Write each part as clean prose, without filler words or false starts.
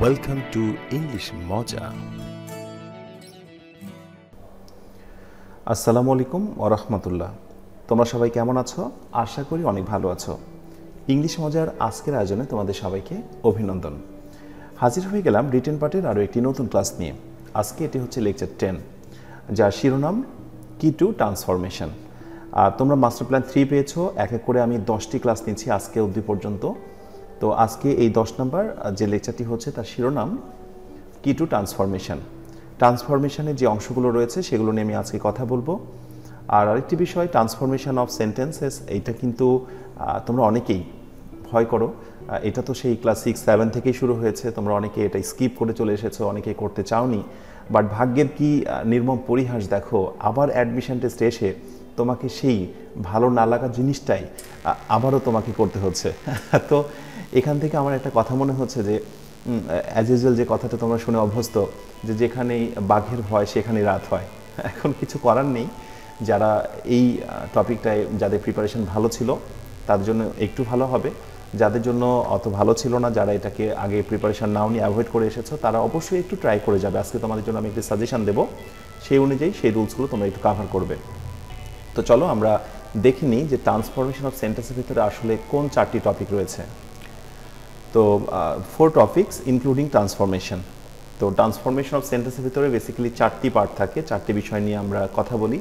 Welcome to English Moja. আসসালামু আলাইকুম ওয়া রাহমাতুল্লাহ। তোমরা সবাই কেমন আছো? আশা করি অনেক ভালো আছো। ইংলিশ মজার আজকের আয়োজনে তোমাদের সবাইকে অভিনন্দন। হাজির হয়ে গেলাম রিটেন পার্টের আরও একটি নতুন ক্লাস নিয়ে। আজকে এটি হচ্ছে লেকচার 10, যার শিরোনাম কি টু ট্রান্সফরমেশন। তোমরা মাস্টার প্ল্যান 3 পেয়েছো। এক এক করে আমি 10টি ক্লাস নিচ্ছি আজকে অবধি পর্যন্ত। তো আজকে এই 10 নম্বর যে লেকচারটি হচ্ছে তার শিরোনাম কি টু ট্রান্সফরমেশন। ট্রান্সফরমেশনের যে অংশগুলো রয়েছে সেগুলো নিয়ে আমি আজকে কথা বলবো। আর আরেকটি বিষয়, ট্রান্সফরমেশন অফ সেন্টেন্সেস, এইটা কিন্তু তোমরা অনেকেই ভয় করো। এটা তো সেই ক্লাস 6-7 থেকেই শুরু হয়েছে। তোমরা অনেকে এটা স্কিপ করে চলে এসেছো, অনেকে করতে চাওনি। বাট ভাগ্যের কি নির্মম পরিহাস দেখো, আবার অ্যাডমিশন টেস্টে এসে তোমাকে সেই ভালো না লাগা জিনিসটাই আবারও তোমাকে করতে হচ্ছে। তো এখান থেকে আমার একটা কথা মনে হচ্ছে যে অ্যাজ ইউজুয়াল যে কথাটা তোমরা শুনে অভ্যস্ত, যে যেখানেই বাঘের ভয় সেখানেই রাত হয়। এখন কিছু করার নেই। যারা এই টপিকটায় যাদের প্রিপারেশন ভালো ছিল তাদের জন্য একটু ভালো হবে, যাদের জন্য অত ভালো ছিল না, যারা এটাকে আগে প্রিপারেশন নাও নিয়ে অ্যাভয়েড করে এসেছো, তারা অবশ্যই একটু ট্রাই করে যাবে। আজকে তোমাদের জন্য আমি একটি সাজেশন দেবো, সেই অনুযায়ী সেই রুলসগুলো তোমরা একটু কাভার করবে। তো চলো আমরা দেখে নিই যে ট্রান্সফরমেশন অফ সেন্টেন্সের ভিতরে আসলে কোন 4টি টপিক রয়েছে। তো 4 টপিকস ইনক্লুডিং ট্রান্সফরমেশন। তো ট্রান্সফরমেশন অফ সেন্টেন্সের ভিতরে বেসিক্যালি 4টি পার্ট থাকে, 4টি বিষয় নিয়ে আমরা কথা বলি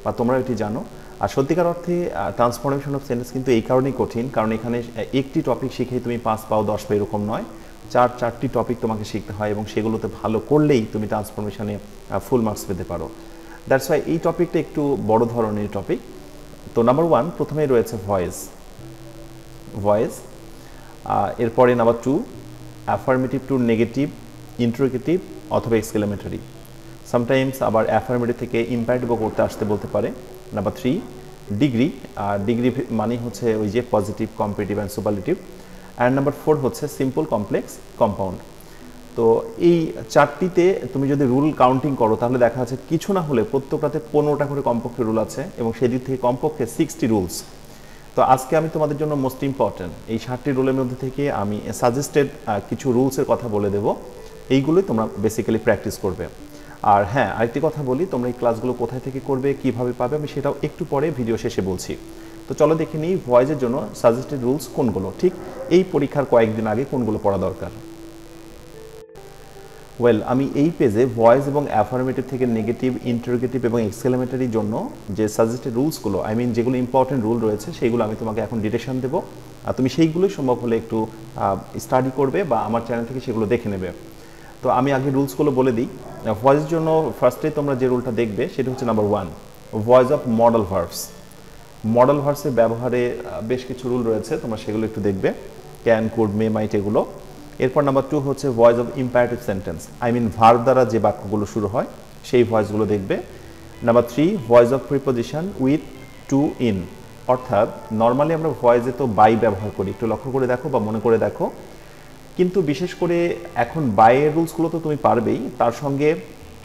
বা তোমরা এটি জানো। আর সত্যিকার অর্থে ট্রান্সফরমেশন অফ সেন্টেন্স কিন্তু এই কারণেই কঠিন, কারণ এখানে একটি টপিক শিখেই তুমি 5 পাও 10 পাও এরকম নয়, 4টি টপিক তোমাকে শিখতে হয় এবং সেগুলোতে ভালো করলেই তুমি ট্রান্সফরমেশনে ফুল মার্কস পেতে পারো। দ্যাটস ওয়াই এই টপিকটা একটু বড় ধরনের টপিক। তো নাম্বার 1 প্রথমেই রয়েছে ভয়েস। এরপরে number 2 affirmative two negative, interrogative অথবা এক্সক্লেমেটরি। সামটাইমস আবার অ্যাফার্মেটিভ থেকে ইম্পারেটিভও করতে আসতে বলতে পারে। নাম্বার 3 ডিগ্রি, আর ডিগ্রি মানেই হচ্ছে ওই যে positive, comparative and superlative. And number 4 হচ্ছে সিম্পল, কমপ্লেক্স, কম্পাউন্ড। তো এই 4টিতে তুমি যদি রুল কাউন্টিং করো তাহলে দেখা যাচ্ছে কিছু না হলে প্রত্যেকটাতে 15টা করে কমপক্ষে রুল আছে এবং সেদিক থেকে কমপক্ষে 60 রুলস। তো আজকে আমি তোমাদের জন্য মোস্ট ইম্পর্টেন্ট এই 60টি রুলের মধ্যে থেকে আমি সাজেস্টেড কিছু রুলসের কথা বলে দেব। এইগুলোই তোমরা বেসিক্যালি প্র্যাকটিস করবে। আর হ্যাঁ, আরেকটি কথা বলি, তোমরা এই ক্লাসগুলো কোথায় থেকে করবে, কিভাবে পাবে, আমি সেটাও একটু পরে ভিডিও শেষে বলছি। তো চলো দেখে নিই ভয়েসের জন্য সাজেস্টেড রুলস কোনগুলো, ঠিক এই পরীক্ষার কয়েকদিন আগে কোনগুলো পড়া দরকার। আমি এই পেজে ভয়েস এবং অ্যাফার্মেটিভ থেকে নেগেটিভ, ইন্টারোগেটিভ এবং এক্সক্লেমেটরির জন্য যে সাজেস্টেড রুলসগুলো, যেগুলো ইম্পর্টেন্ট রুল রয়েছে সেইগুলো আমি তোমাকে এখন ডিটেকশন দেবো। আর তুমি সেইগুলোই সম্ভব হলে একটু স্টাডি করবে বা আমার চ্যানেল থেকে সেগুলো দেখে নেবে। তো আমি আগে রুলসগুলো বলে দিই। ভয়েসের জন্য ফার্স্টে তোমরা যে রুলটা দেখবে সেটা হচ্ছে number 1 voice of modal verbs. Modal ভার্বসের ব্যবহারে বেশ কিছু রুল রয়েছে, তোমরা সেগুলো একটু দেখবে, ক্যান, কুড, মে, মাইট এগুলো। এরপর নাম্বার 2 হচ্ছে voice of imperative sentence, verb দ্বারা যে বাক্যগুলো শুরু হয় সেই ভয়েসগুলো দেখবে। Number 3 voice of preposition with to in, অর্থাৎ নর্মালি আমরা ভয়েসে তো বাই ব্যবহার করি, একটু লক্ষ্য করে দেখো বা মনে করে দেখো, কিন্তু বিশেষ করে এখন বাইয়ের রুলসগুলো তো তুমি পারবেই, তার সঙ্গে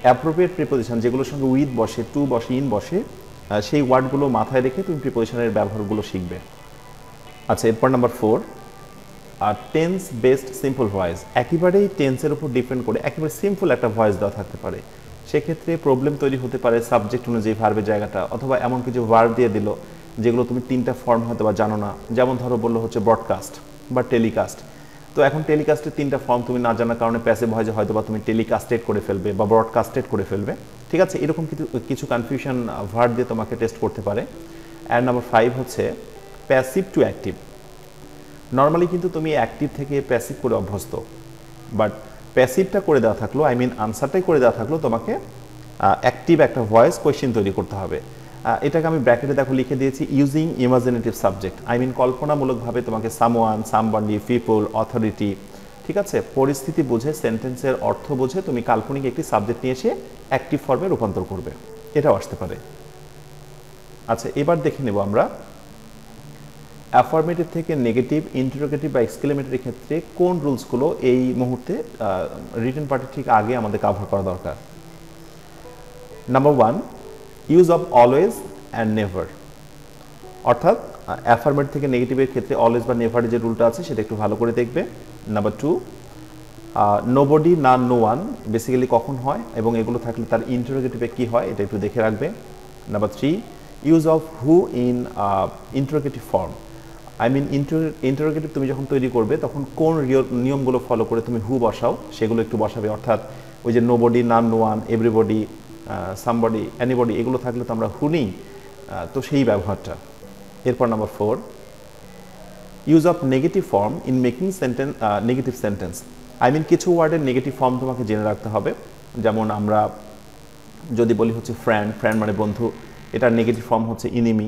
অ্যাপ্রোপ্রিয়েট প্রিপোজিশন যেগুলোর সঙ্গে উইথ বসে, টু বসে, ইন বসে, সেই ওয়ার্ডগুলো মাথায় রেখে তুমি প্রিপোজিশনের ব্যবহারগুলো শিখবে। আচ্ছা, এরপর নাম্বার 4 আর টেন্স বেসড সিম্পল ভয়েস। একেবারেই টেন্সের উপর ডিপেন্ড করে একেবারে সিম্পল একটা ভয়েস দেওয়া থাকতে পারে, সেক্ষেত্রে প্রবলেম তৈরি হতে পারে সাবজেক্ট অনুযায়ী ভার্বের জায়গাটা, অথবা এমন কিছু ভার্ব দিয়ে দিল যেগুলো তুমি 3টা ফর্ম হয়তো বা জানো না। যেমন ধরো বললো হচ্ছে ব্রডকাস্ট বা টেলিকাস্ট। তো এখন টেলিকাস্টের 3টা ফর্ম তুমি না জানার কারণে প্যাসিভ ভয়েসে হয়তো বা তুমি টেলিকাস্টেড করে ফেলবে বা ব্রডকাস্টেড করে ফেলবে। ঠিক আছে, এরকম কিছু কনফিউশন ভার্ব দিয়ে তোমাকে টেস্ট করতে পারে। অ্যান্ড নাম্বার 5 হচ্ছে প্যাসিভ টু অ্যাক্টিভ। নর্মালি কিন্তু তুমি অ্যাক্টিভ থেকে প্যাসিভ করে অভ্যস্ত, বাট প্যাসিভটা করে দেওয়া থাকলো, আনসারটাই করে দেওয়া থাকলো, তোমাকে অ্যাক্টিভ একটা ভয়েস কোয়েশ্চেন তৈরি করতে হবে। এটাকে আমি ব্র্যাকেটে দেখো লিখে দিয়েছি, ইউজিং ইমাজিনেটিভ সাবজেক্ট। কল্পনামূলকভাবে তোমাকে সামওয়ান, সামবডি, পিপল, অথরিটি, ঠিক আছে, পরিস্থিতি বুঝে, সেন্টেন্সের অর্থ বুঝে তুমি কাল্পনিক একটি সাবজেক্ট নিয়ে এসে অ্যাক্টিভ ফর্মে রূপান্তর করবে, এটাও আসতে পারে। আচ্ছা, এবার দেখে নেব আমরা অ্যাফার্মেটিভ থেকে নেগেটিভ, ইন্টারোগেটিভ বা এক্সক্লেমেটরির ক্ষেত্রে কোন রুলসগুলো এই মুহূর্তে রিটেন পার্টের ঠিক আগে আমাদের কাভার করা দরকার। Number 1 use of always and never, অর্থাৎ অ্যাফার্মেটিভ থেকে নেগেটিভের ক্ষেত্রে অলওয়েজ বা নেভারের যে রুলটা আছে সেটা একটু ভালো করে দেখবে। নাম্বার 2 নোবডি না নো ওয়ান বেসিক্যালি কখন হয় এবং এগুলো থাকলে তার ইন্টারোগেটিভে কী হয় এটা একটু দেখে রাখবে। Number 3, use of who in interrogative form. I mean interrogative তুমি যখন তৈরি করবে তখন কোন নিয়মগুলো ফলো করে তুমি হু বসাও সেগুলো একটু বসাবে, অর্থাৎ ওই যে নোবডি না no one, everybody, somebody, anybody এগুলো থাকলে তো আমরা হু নেই, তো সেই ব্যবহারটা। এরপর number 4, use of negative form in making negative sentence. I mean কিছু ওয়ার্ডের নেগেটিভ ফর্ম তোমাকে জেনে রাখতে হবে। যেমন আমরা যদি বলি হচ্ছে ফ্রেন্ড, ফ্রেন্ড মানে বন্ধু, এটার নেগেটিভ ফর্ম হচ্ছে ইনিমি।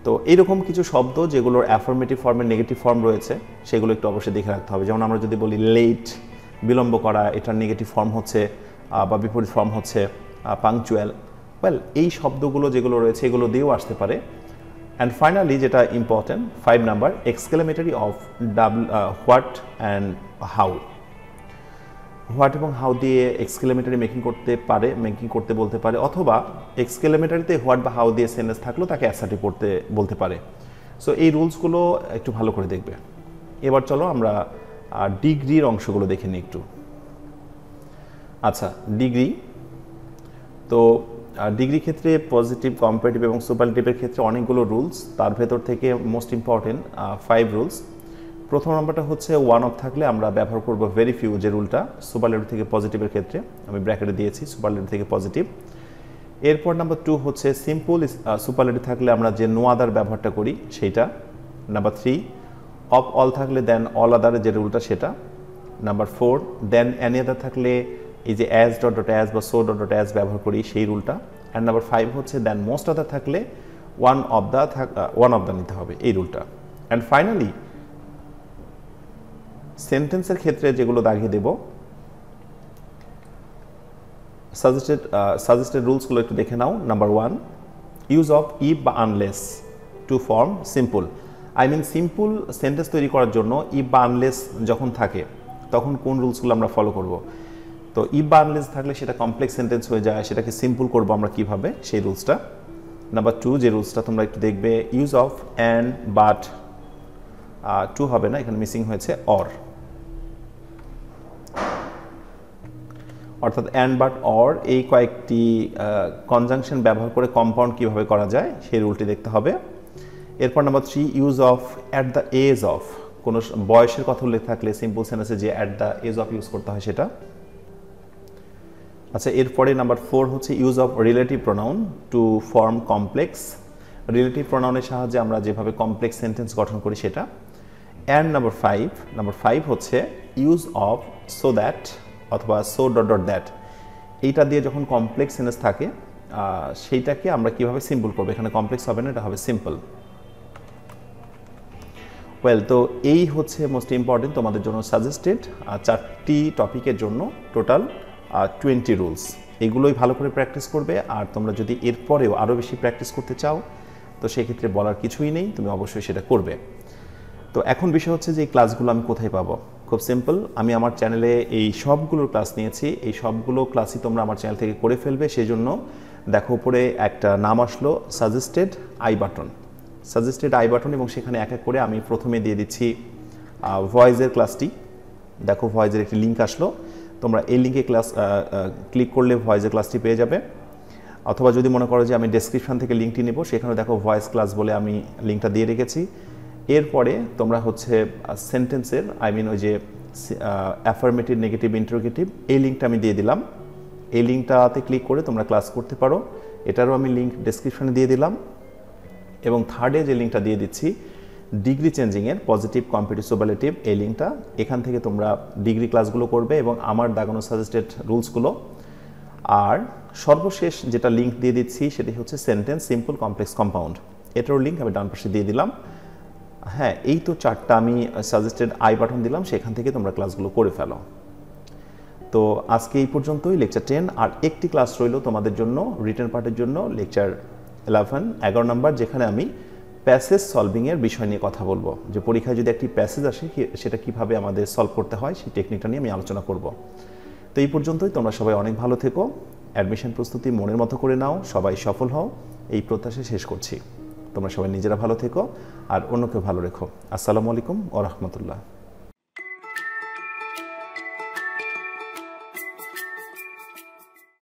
তো এইরকম কিছু শব্দ যেগুলোর অ্যাফার্মেটিভ ফর্মের নেগেটিভ ফর্ম রয়েছে সেগুলো একটু অবশ্যই দেখে রাখতে হবে। যেমন আমরা যদি বলি লেট, বিলম্ব করা, এটার নেগেটিভ ফর্ম হচ্ছে বা বিপরীত ফর্ম হচ্ছে পাংচুয়াল। ওয়েল, এই শব্দগুলো যেগুলো রয়েছে এগুলো দিয়েও আসতে পারে। অ্যান্ড ফাইনালি যেটা important 5 number, exclamatory of what and how. What এবং হাউ দিয়ে এক্সক্লেমেটরি মেকিং করতে বলতে পারে, অথবা এক্সক্লেমেটরিতে হোয়াট বা হাউ দিয়ে সেন্টেন্স থাকলেও তাকে অ্যাসার্টিভ করতে বলতে পারে। সো এই রুলসগুলো একটু ভালো করে দেখবে। এবার চলো আমরা ডিগ্রির অংশগুলো দেখে নিই একটু। আচ্ছা, ডিগ্রি। তো ডিগ্রি ক্ষেত্রে পজিটিভ, কম্পারেটিভ এবং সুপারলেটিভের ক্ষেত্রে অনেকগুলো রুলস, তার ভেতর থেকে মোস্ট ইম্পর্টেন্ট 5 রুলস। প্রথম নাম্বারটা হচ্ছে ওয়ান অফ থাকলে আমরা ব্যবহার করব ভেরি ফিউ, যে রুলটা সুপারলেটিভ থেকে পজিটিভের ক্ষেত্রে আমি ব্র্যাকেটে দিয়েছি, সুপারলেটিভ থেকে পজিটিভ। এরপর নাম্বার 2 হচ্ছে সিম্পল সুপারলেটিভ থাকলে আমরা যে নো আদার ব্যবহারটা করি সেইটা। নাম্বার 3, অফ অল থাকলে দেন অল আদার যে রুলটা সেটা। নাম্বার 4, দেন এনি আদার থাকলে এই যে অ্যাজ ডট ডট অ্যাজ বা সো ডট ডট অ্যাজ ব্যবহার করি সেই রুলটা। অ্যান্ড নাম্বার 5 হচ্ছে দেন মোস্ট আদার থাকলে ওয়ান অফ দ্য নিতে হবে, এই রুলটা। অ্যান্ড ফাইনালি সেন্টেন্সের ক্ষেত্রে যেগুলো দাগিয়ে দেব, সাজেস্টেড রুলসগুলো একটু দেখে নাও। নাম্বার 1, ইউজ অফ ইফ বা unless to form simple. I mean simple sentence তৈরি করার জন্য ইফ বা আনলেস যখন থাকে তখন কোন রুলসগুলো আমরা ফলো করব। তো ইফ বা আনলেস থাকলে সেটা কমপ্লেক্স সেন্টেন্স হয়ে যায়, সেটাকে সিম্পল করব আমরা কিভাবে, সেই রুলসটা। নাম্বার 2 যে রুলসটা তোমরা একটু দেখবে, use of and, but, to হবে না, এখানে মিসিং হয়েছে অর, অর্থাৎ অ্যান্ড, বাট, অর এই কয়েকটি কনজাংশন ব্যবহার করে কম্পাউন্ড কিভাবে করা যায় সেই রুলটি দেখতে হবে। এরপর number 3, use of at the age of, কোনো বয়সের কথা উল্লেখ থাকলে সিম্পল সেন্টেন্সে যে at the age of use করতে হয় সেটা। আচ্ছা, এরপরে নাম্বার 4 হচ্ছে use of relative pronoun to form complex. Relative প্রোনাউনের সাহায্যে আমরা যেভাবে কমপ্লেক্স সেন্টেন্স গঠন করি সেটা। অ্যান্ড নাম্বার 5 হচ্ছে ইউজ অফ সো দ্যাট অথবা সো ডট ডট দ্যাট, এইটা দিয়ে যখন কমপ্লেক্স সেন্টেন্স থাকে সেইটাকে আমরা কিভাবে সিম্পল করবো, এখানে কমপ্লেক্স হবে না, এটা হবে সিম্পল। ওয়েল, তো এই হচ্ছে মোস্ট ইম্পর্টেন্ট তোমাদের জন্য সাজেস্টেড 4টি টপিকের জন্য টোটাল 20 রুলস। এগুলোই ভালো করে প্র্যাকটিস করবে। আর তোমরা যদি এরপরেও আরও বেশি প্র্যাকটিস করতে চাও তো সেক্ষেত্রে বলার কিছুই নেই, তুমি অবশ্যই সেটা করবে। তো এখন বিষয় হচ্ছে যে এই ক্লাসগুলো আমি কোথায় পাবো। খুব সিম্পল, আমি আমার চ্যানেলে এই সবগুলোর ক্লাস নিয়েছি, এই সবগুলো ক্লাসই তোমরা আমার চ্যানেল থেকে করে ফেলবে। সেই জন্য দেখো উপরে একটা নাম আসলো সাজেস্টেড আই বাটন, এবং সেখানে এক এক করে আমি প্রথমে দিয়ে দিচ্ছি ভয়েসের ক্লাসটি। দেখো ভয়েসের একটি লিঙ্ক আসলো, তোমরা এই লিঙ্কে ক্লিক করলে ভয়েসের ক্লাসটি পেয়ে যাবে। অথবা যদি মনে করো যে আমি ডেসক্রিপশন থেকে লিঙ্কটি নেব, সেখানে দেখো ভয়েস ক্লাস বলে আমি লিঙ্কটা দিয়ে রেখেছি। এরপরে তোমরা হচ্ছে সেন্টেন্সের আই মিন ওই যে অ্যাফার্মেটিভ, নেগেটিভ, ইন্টারোগেটিভ এই লিঙ্কটা আমি দিয়ে দিলাম। এই লিঙ্কটাতে ক্লিক করে তোমরা ক্লাস করতে পারো, এটারও আমি লিঙ্ক ডেসক্রিপশনে দিয়ে দিলাম। এবং থার্ডে যে লিঙ্কটা দিয়ে দিচ্ছি ডিগ্রি চেঞ্জিংয়ের পজিটিভ, কম্পারেটিভ, সুপারলেটিভ, এই লিঙ্কটা, এখান থেকে তোমরা ডিগ্রি ক্লাসগুলো করবে এবং আমার দাগানো সাজেস্টেড রুলসগুলো। আর সর্বশেষ যেটা লিঙ্ক দিয়ে দিচ্ছি সেটি হচ্ছে সেন্টেন্স সিম্পল, কমপ্লেক্স, কম্পাউন্ড, এটারও লিঙ্ক আমি ডান পাশে দিয়ে দিলাম। হ্যাঁ, এই তো 4টা আমি সাজেস্টেড আই বাটন দিলাম, সেখান থেকে তোমরা ক্লাসগুলো করে ফেলো। তো আজকে এই পর্যন্তই লেকচার 10। আর একটি ক্লাস রইল তোমাদের জন্য রিটেন পার্টের জন্য, লেকচার 11 নাম্বার, যেখানে আমি প্যাসেজ সলভিংয়ের বিষয় নিয়ে কথা বলবো, যে পরীক্ষায় যদি একটি প্যাসেজ আসে সেটা কিভাবে আমাদের সলভ করতে হয় সেই টেকনিকটা নিয়ে আমি আলোচনা করব। তো এই পর্যন্তই, তোমরা সবাই অনেক ভালো থেকো, অ্যাডমিশন প্রস্তুতি মনের মতো করে নাও, সবাই সফল হও, এই প্রত্যাশা শেষ করছি। তোমরা সবাই নিজেরা ভালো থেকো আর অন্যকে ভালো রেখো। আসসালামু আলাইকুম ওয়া রাহমাতুল্লাহ।